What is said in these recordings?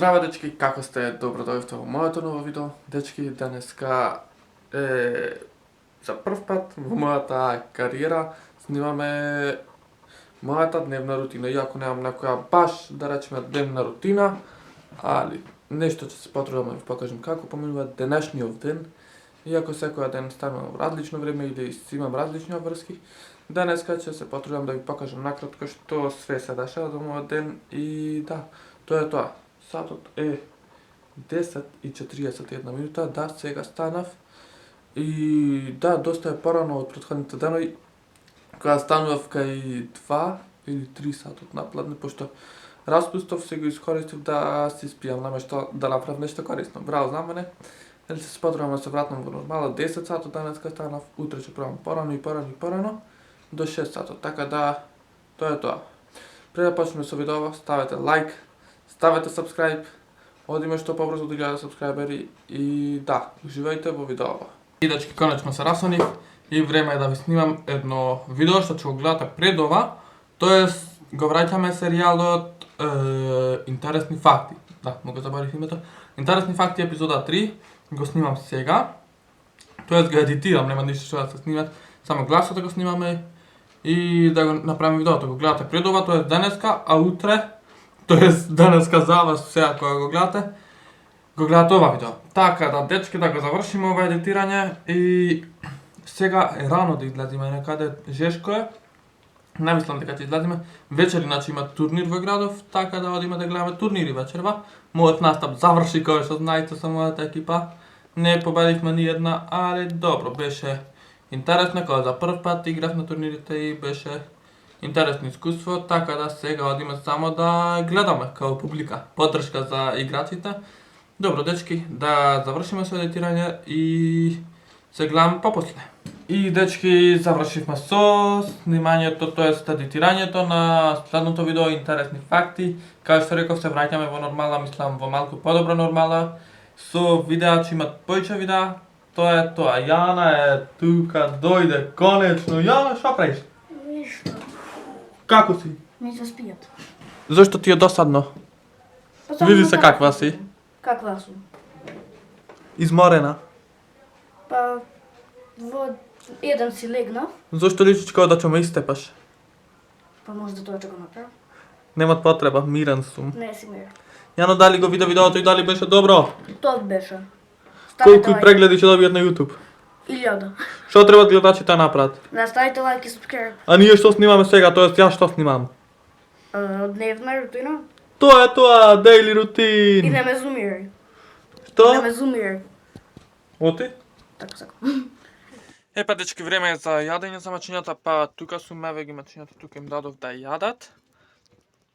Zdravo dečki, kako ste? Dobrodošli v moje novo video. Dečki, daneska za prv pat v moята karijera snimаме моята дневна рутина. Иако немам некоја баш, да речеме, дневна рутина, али нешто ќе се потрудам да ви покажам како поминува денешниот ден. Иако секој ден станувам различно време или имам различни обврски, денеска ќе се потрудам да ви покажам накратко што све се дешава за мојот ден и да, тоа е тоа. Сатот е 10:41 минута, да, сега станав. И да, доста е порано од претходните денови, кога станував кај 2 или 3 сатот напладне, пошто распустов се го искористив да си спијам, наместо да направам нешто корисно. Браво за мене. Дали се потребам да се вратам во нормала, 10 сатот денеска станав, утре ќе пробам порано, до 6 сатот, така да, тоа е тоа. Пред да почнеме со видео, ставете лайк, ставете subscribe, одиме што побрзо до 1000 subscriberi и да, уживајте во видеото. И дечки, конечно се расонив и време е да ви снимам едно видео што ќе го гледате пред ова, тоест го враќаме серијалот Интересни факти. Да, му го забравив името. Интересни факти епизода 3 го снимам сега. Тоест го едитирам, нема ништо што да се снимат, само гласот да го снимаме и да го направиме видеото. Го гледате пред ова, тоест денеска, а утре, тоест денеска за вас сега кога го гледате ова видео. Така да, дечки, да го завршиме ова едитирање и сега е рано да излезиме некаде, жешко е. Не мислам дека ќе излезиме. Вечер иначе има турнир во градов, така да одиме да гледаме турнири вечерва. Мојот настап заврши, кој што знаете, со мојата екипа. Не победивме ни една, али добро, беше интересно, кога за прв пат играв на турнирите и беше интересно искуство, така да сега одиме само да гледаме као публика. Поддршка за играчите. Добро, дечки, да завршиме со едитирање и се гледаме попосле. И дечки, завршивме со снимањето, тоест едитирањето на следното видео Интересни факти. Као што реков, се враќаме во нормала, мислам во малку подобра нормала. Со видеа ќе имат повеќе видеа. Тоа е тоа. Јана е тука, дојде конечно. Јана, што правиш? Ништо. Како си? Не се спијат. Зошто ти е досадно? Види се каква си. Каква сум? Изморена. Па, во еден си легнав, Зошто личиш како да ќе ме истепаш? па може да тоа ќе го направам. Немат потреба, мирен сум. Не си мир. Јано, дали го виде видеото и дали беше добро? Тоа беше. Колку и прегледи ќе добијат на YouTube? 1000. Што треба гледачите да направат? Да ставите лайк и subscribe. А ние што снимаме сега, тоест јас што снимам? Дневна рутина. Тоа е тоа, daily И routine. не ме зумирај. Што? Не ме зумирај. Оти? Така сакам. Епа, дечки, време е за јадење за мачињата, па тука су меве ги мачињата, тука им дадов да јадат.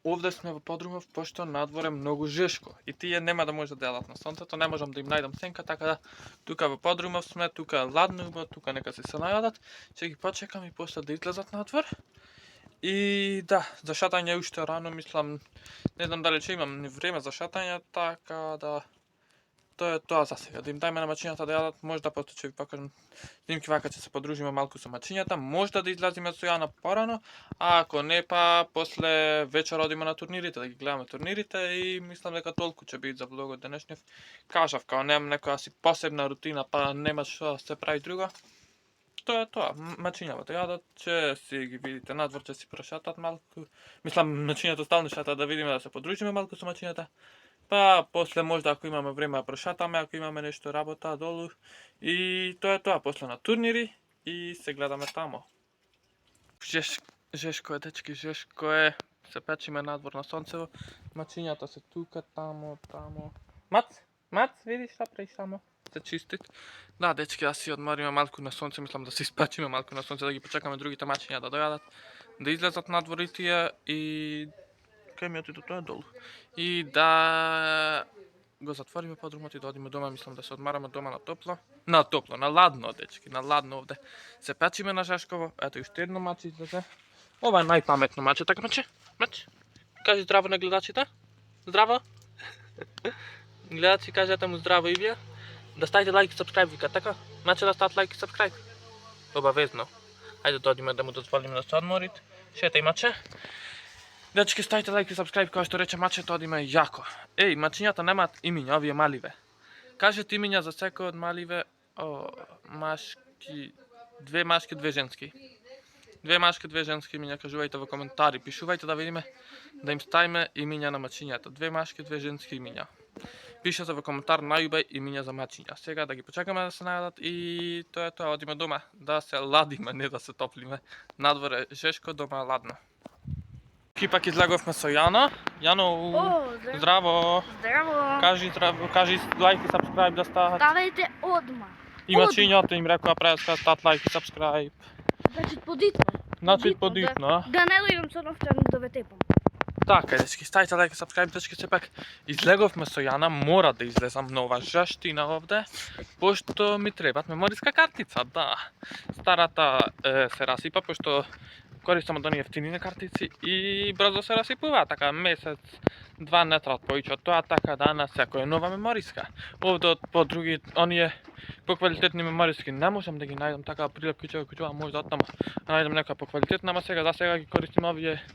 Овде сме во подрумов, пошто надвор е многу жешко и тие нема да може да јадат на сонцето, не можам да им најдам сенка, така да тука во подрумов сме, тука е ладно убаво, тука нека се најадат. Ќе ги почекам и после да излезат надвор. И да, за шатање уште рано, мислам, не знам дали ќе имам време за шатање, така да тоа е тоа за сега. Да им дајме на мачињата да јадат, можда после ќе ви покажам снимки, вака ќе се подружиме малку со мачињата, можда да излезиме со Јана порано, а ако не, па после вечер одиме на турнирите, да ги гледаме турнирите и мислам дека толку ќе биде за влогот денешниот. Кажав, као немам некоја си посебна рутина, па нема што да се прави друго. Тоа е тоа, мачињава да јадат, ќе си ги видите надвор, ќе си прошатат малку. Мислам, мачињата стално шатат, да видиме да се подружиме малку со мачињата. Па после можда ако имаме време да прошатаме, ако имаме нешто работа долу. И тоа е тоа, после на турнири и се гледаме тамо. Жешко е, дечки, жешко е. Се печиме надвор на сонцево. Мачињата се тука, тамо. Мац, видиш што правиш тамо? Се чистит. Да, дечки, да си одмориме малку на сонце, мислам да се испечиме малку на сонце, да ги почекаме другите мачиња да дојадат, да излезат надвор и тие и кај ми отидо тоа долу. И да го затвориме подрумот и да одиме дома, мислам да се одмараме дома на ладно, дечки, на ладно овде. Се печиме на жешково, ето уште едно маче излезе. Ова е најпаметно маче, така маче? Кажи здраво на гледачите. Здраво. Гледачи, кажете му здраво и вие. Да ставите лайк и subscribe, вика, така? Значи да стават лайк и subscribe. Обавезно. Ајде да одиме да му дозволиме да се одморит. Шетај, маче. Dečki, stavite like i subscribe, kao što reče Mačet, od ima jako. Ej, mačinjata nemat iminja, ovije malive. Kažete iminja za sveko od malive, maški, dve maške, dve ženski. Dve maške, dve ženski iminja, kažuvajte v komentari, pišuvajte da vidime, da im stavime iminja na mačinjata. Dve maške, dve ženski iminja. Pišete v komentar najubaj iminja za mačinja. Сега da gi počekаме da se najadat i to je to, odime doma da se ladime, ne da se toplime. Nadvore žeško, doma ladno. Ipak izlegovme со Jana. Jano, zdravo. Здраво. Кажи лайк и subscribe да стават. Ставайте odmah. И mačinjата им rekao preска stavат лайк и subscribe. Znači poditno. Znači poditno, a? Da ne lijem sa novčanim da ve tepam. Така, дечки, ставите лайк и subscribe, дечки, се пак излеговме со Јана, мора да излезам нова жештина овде, пошто ми требат мемориска картица, да. Старата се расипа, пошто користам од оние ефтинини картици и брзо се расипува, така месец, два не трат повеќе од тоа, така данас секој е нова мемориска. Овде по други, оние поквалитетни мемориски не можам да ги најдам, така прилеп куќава, може да оттамо најдам некоја поквалитетна, ама сега ги користим овие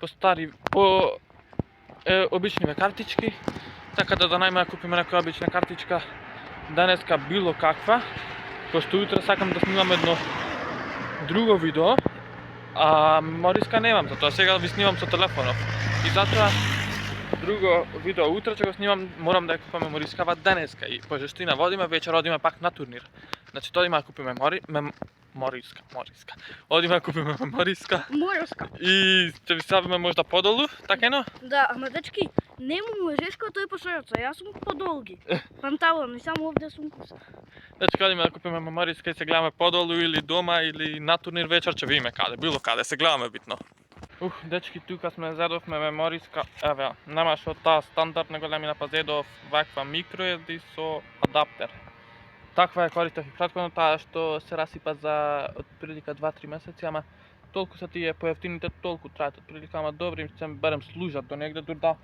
по стари, по обичниве картички, така да најма купиме некоја обична картичка, денеска било каква, пошто утре сакам да снимам едно друго видео, а мемориска немам, затоа сега ви снимам со телефонов. И затоа друго видео утре ќе го снимам, морам да ја купам меморискава денеска и по жештина водиме, вечер одиме пак на турнир. Значи тоа има да купиме мемориска. Одиме да купиме мемориска. Морска. И ќе ви ставиме можда подолу, така ено? Да, ама дечки, нему мъжешка, той по широца, аз съм по-долги. Панталони, само овде сум куса. Дечки, одиме да купиме мемориска и се гледаме подолу или дома или на турнир вечер, ќе видиме каде, било каде, се гледаме битно. Дечки, тука сме зедовме мемориска, еве, немаш од таа стандардна големина, па зедов ваква микроезди со адаптер. Таква ја користев и претходно, таа што се расипа за отприлика 2-3 месеци, ама толку се тие поевтините, толку траат отприлика, ама добри, ќе ми барем служат до негде, дур да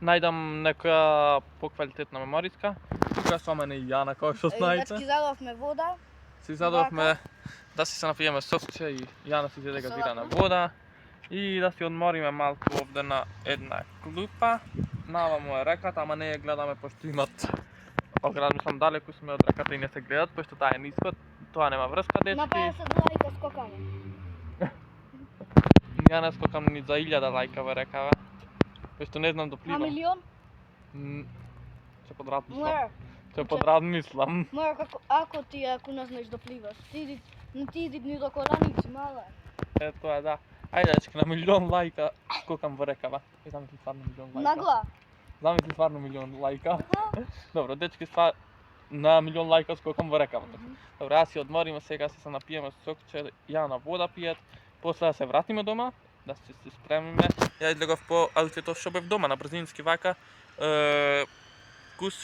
најдам некоја поквалитетна мемориска. Тука со мене и Јана, кој што знаете. Дечки, задовме вода. Си задовме да си се напиеме сокче и Јана си зеде газирана вода. И да си одмориме малку овде на една клупа. Наваму е реката, ама не ја гледаме пошто имат оград, мислам далеку сме од реката и не се гледат, пошто таа е ниско, тоа нема врска, дечки. На 50 лайка скокаме. Ја не скокам ни за 1000 лајка во рекава, пошто не знам да На пливам. милион? Ќе подрад мислам. Мора. Ќе подрад мислам. Мора, ако не знаеш да пливаш. Ти иди ни до коленици, мала. Е, тоа е, да. Ајде, дечки, на 1.000.000 лајка скокам во рекава. И замисли стварно 1.000.000 лајка. Нагла. Замисли стварно 1.000.000 лајка. Добро, дечки, на 1.000.000 лајка скокам во рекавата. Добро, аз си одмориме, сега се напиеме сокче, Јана вода пијат, после да се вратиме дома, да се спремиме. Ја излегов по аутфитов што бев дома, на брзински вака, кус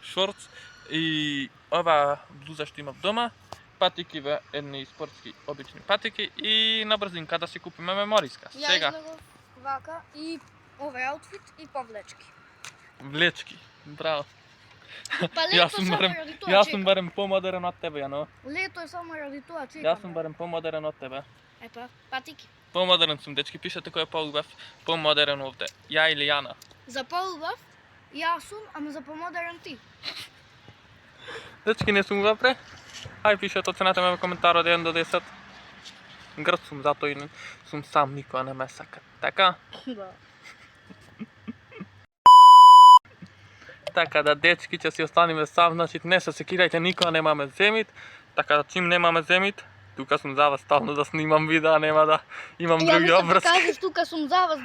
шортс и ова блуза што имав дома, патики во едни спортски обични патики и на брзинка да си купиме мемориска. Ја Сега излегов вака и овој аутфит и повлечки. влечки. Браво. Па лето само ради тоа Јас сум чекам. барем помодерен од тебе, Јано. Лето е само ради тоа чекам. Јас сум барем помодерен од тебе. Ето, патики. Помодерен сум, дечки, пишете кој е поубав, помодерен овде. Ја или Јана? За поубав, јас сум, ама за помодерен ти. Дечки, не сум вапре. Ај пишете оценете ме во коментар од 1 до 10. Грд сум, затоа и сум сам, никоја не ме сака. Така? Да. Така да, дечки, ќе си останеме сам, значи не се секирајте, никоја немаме земит. Така да, чим немаме земит, тука сум за вас стално да снимам видеа, нема да имам други обврски. кажеш тука сум за вас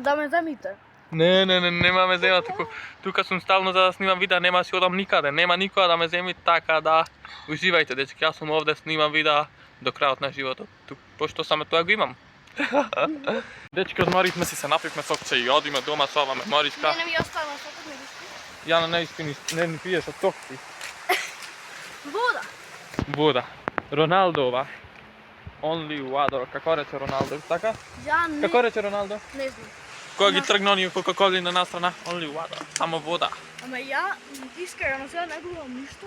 да ме замите. Не, немаме зема, тука сум стално за да снимам видеа, нема да си одам никаде, нема никоја да ме земи, така да уживајте, дечки, јас сум овде, снимам видеа до крајот на животот, пошто саме тоа го имам. Дечки, одморивме се напивме сокче и одиме дома со ова мемориска. Не ми остана сокот ми диски. Јана не испини, не пиеш од сокци. Вода. Вода. Роналдова. Only water, како рече Роналдо, така? Ја не. Како рече Роналдо? Не знам. Кога ги тргна оние Кока-коли на настрана, only water, само вода. Ама ја искрено сега не гледам ништо.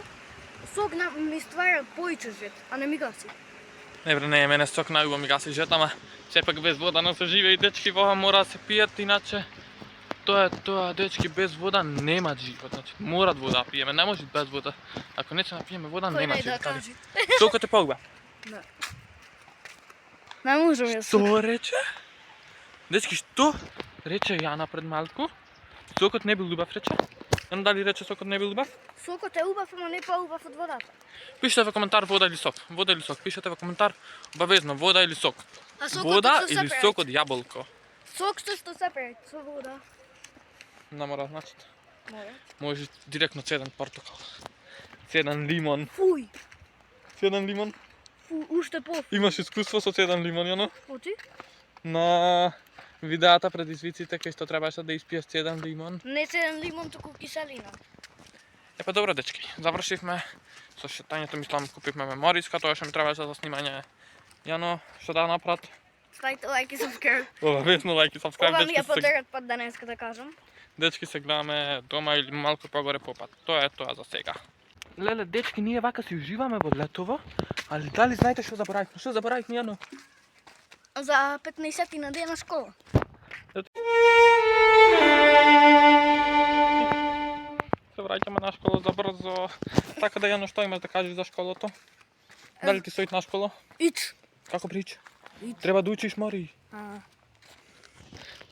Сок ми ствара поиче жет, а не ми гаси. Не, мене сок најубаво ми гаси жетама. Сепак без вода не се живее и дечки, вога мора да се пијат, иначе тоа е тоа, дечки, без вода нема живот. Значи, морат вода да пиеме, не може без вода. Ако не се напиеме вода, Кој нема нај да живот. каже? Сокот е поуба. Да. Не можам јас. Што рече? Дечки, што рече Јана пред малку? Сокот не бил убав, рече? Јано, дали рече сокот не бил убав? Сокот е убав, ама не по-убав од водата. Пишете во коментар вода или сок. Вода или сок. Пишете во коментар обавезно вода или сок. А сокот Вода што се или прави? сок од јаболко. Сок што се прави со вода. Не мора значи. Мора. Може директно цеден портокал. Цеден лимон. Фуј. Цеден лимон. Уште по. Имаш искуство со цеден лимон, Јано? Оти? На видеата пред извиците кај што требаше да испиеш цеден лимон. Не цеден лимон, туку киселина. Епа добро, дечки. Завршивме со шетањето, мислам купивме мемориска, тоа што ми требаше за снимање. Јано, што да направат? Ставите лайк и subscribe. Обавезно лайк и subscribe, Ова ми дечки. е подерат пат денеска да кажам. Дечки се гледаме дома или малку погоре по пат. Тоа е тоа за сега. Леле, дечки, ние вака си уживаме во летово, али дали знаете што заборавивме? Што заборавивме, Јано? За 15 на ден на школа. Се враќаме на школа за брзо. Така да, Јано, што имаш да кажеш за школото? Дали ти стоит на школа? Ич. Како прич? Ич. Треба да учиш, Мари. А,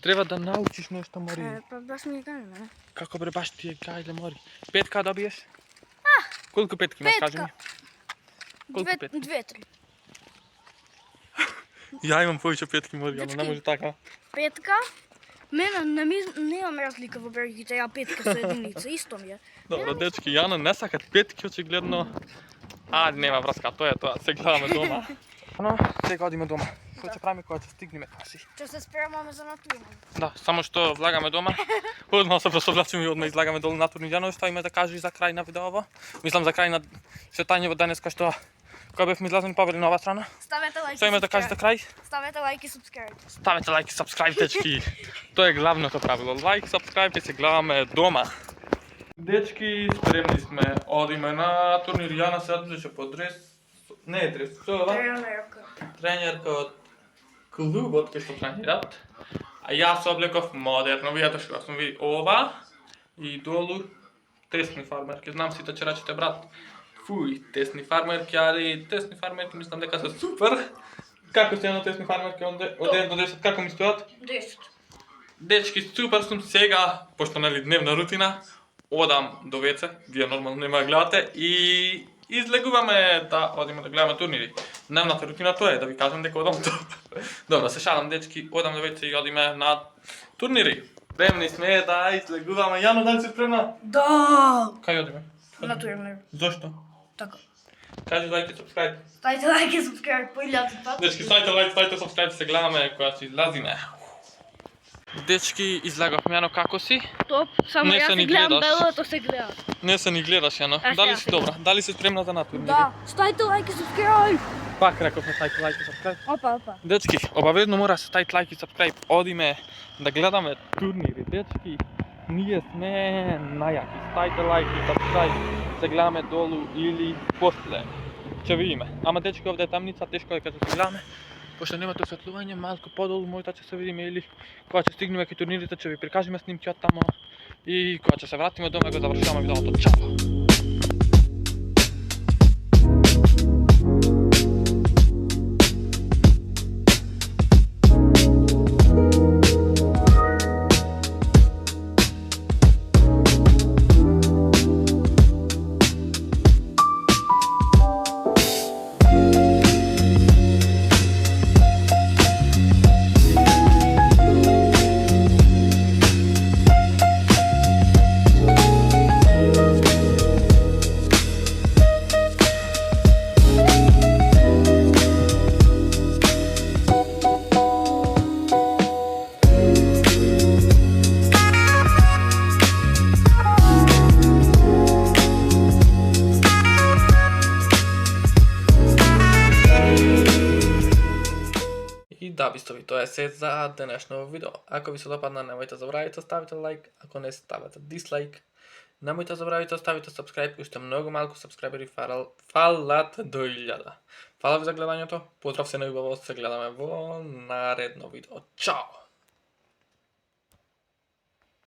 Треба да научиш нешто, Мари. па баш ми е гајле, не? Како бре, баш ти е гајле, Мари. Петка добиеш? Колку петки имаш, кажи ми? Колку петки? 2-3. Ја имам повеќе петки, Мари, ама не Дечки. може така. Петка? Мене немам разлика во бергите, ја петка со единица, исто ми е. Добро, дечки, Јано не сакат петки, очигледно. Нема врска, тоа е тоа, се гледаме дома. Но, сега одиме дома. Што ќе правиме кога ќе стигнеме таси? Ќе се спремаме за натурно. Да, само што влагаме дома. Одма се просовлачиме и одма излагаме долу натурни. Јано, што име да кажеш за крај на видеово? Мислам за крај на шетањево денеска што кога бевме излезени повели на оваа страна. Ставете лайк. Што име да кажеш за крај? Ставете лайк и subscribe. Ставете лайк и subscribe, дечки. Тоа е главното правило. Лайк, subscribe, ќе се гледаме дома. Дечки, спремни сме. Одиме на турнир. Јана се одеше по дрес. Не е дрес, што е ова? Тренерка од клубот кај што тренират. А јас облеков модерно. Видете што сум ви ова и долу тесни фармерки. Знам сите ќе речете, брат, фуј, тесни фармерки, али тесни фармерки мислам дека се супер. Како се на тесни фармерки од 1 до 10, како ми стојат? 10. Дечки, супер сум сега, пошто нели дневна рутина, одам до WC, вие нормално нема да гледате и излегуваме да одиме да гледаме турнири. Дневната рутина тоа е, да ви кажам дека одам до... Добро, се шалам, дечки, одам до WC и одиме на турнири. Спремни сме да излегуваме. Јано, дали си спремна? Да! Кај одиме? Натурно. Зошто? Така. Кажи лайк и subscribe. Ставите лайк и subscribe по 1000 пат. Дечки, ставите лайк, ставите subscribe, се гледаме кога си излазиме. Дечки, излагавме, Јано, како си? Топ, само Не јас се се ни гледам гледаш. белото се гледа. Не се ни гледаш, Јано. А, Дали сега си се добра? Дали си спремна за натурнири? Да, ставите лайк и subscribe. Пак рековме ставите лайк и subscribe. Опа. Дечки, обавезно мора се ставите лайк и subscribe. Одиме да гледаме турнири. Дечки, ние сме најаки. Ставите лайк и subscribe. Се гледаме долу или после. Ќе видиме. Ама дечки, овде е тамница, тешко е кога се гледаме. Пошто немате осветлување, малку подолу можда ќе се видиме или кога ќе стигнеме кај турнирите ќе ви прикажеме снимки од тамо и кога ќе се вратиме дома го завршуваме видеото. Чао! Да, бистови, тоа е се за денешно видео. Ако ви се допадна, немојте забравите, ставите лайк, ако не ставите дислайк. Nemojte zaboraviti ostaviti subscribe, už ste mnogo malko subscriberi falat do 1000. Hvala ви za gledanje to, pozdrav se, ne bavimo se, gledame v naredno video. Ćao!